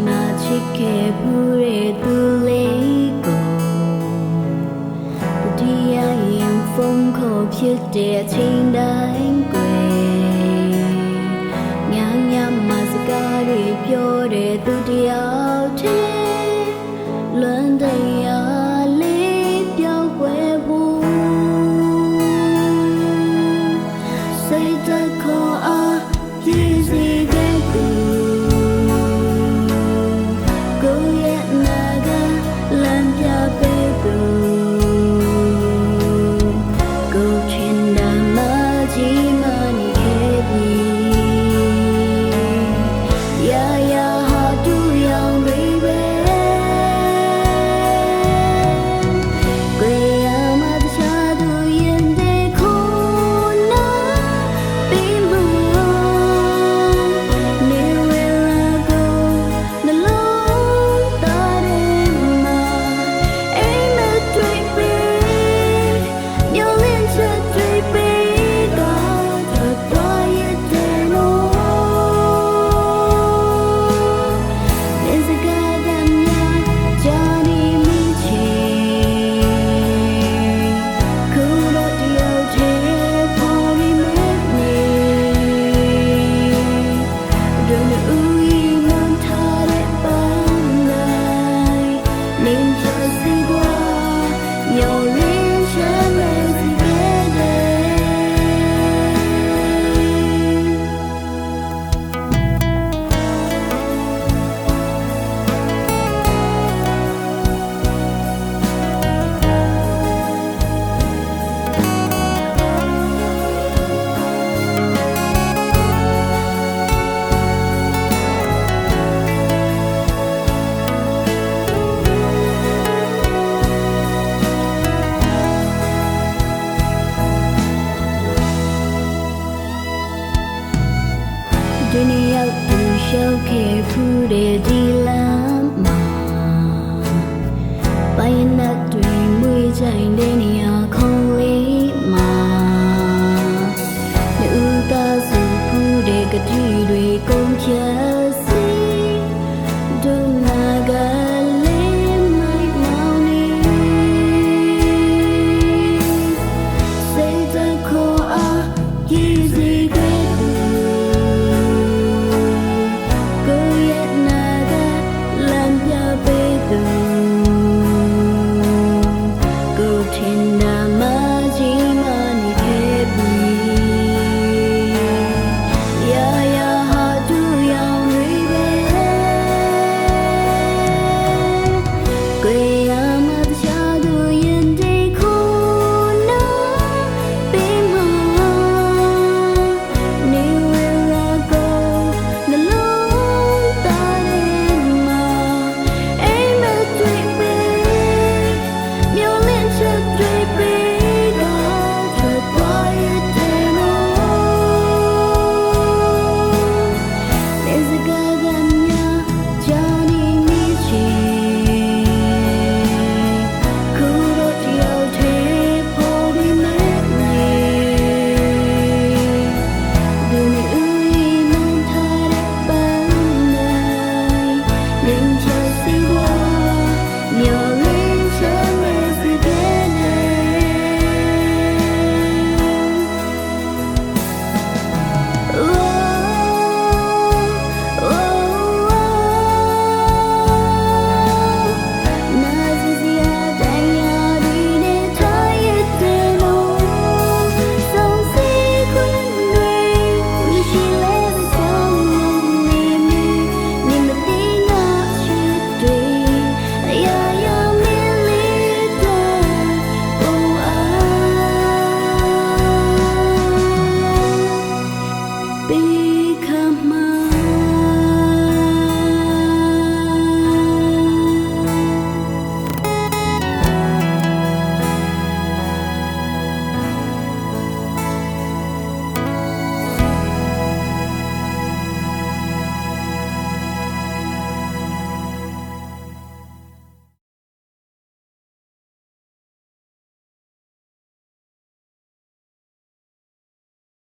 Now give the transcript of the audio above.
နာချစ်ခဲ့ဘူးတဲ့သူလေးကိုတရားရင်ဖုန်းခေါ်ဖြစ်တဲ့အချိန်တိုင်းကွယ်ညညမှာစကားတွေပြောတဲ့သူတယောက်တည်းလွန်တရားလေးပြောင်းွယ်ဖို့စိတ်တခေါ်အားရည်စည်ခဲ့သူဒီနေ့ရောက်သူရှောက်ခဲ့ဖူးတဲ့ဒီလမ်းမှာပိုင်းနဲ့တွေမွေးချိုင်တဲ့နေရာခုံလေးမှာလူသားစုဖူးတဲ့ကတိတွေကုန်ချစီဒုနာကလေးမိုက်မောင်နေစိတ်တခေါ်အားရည်စည်ခဲ့Become my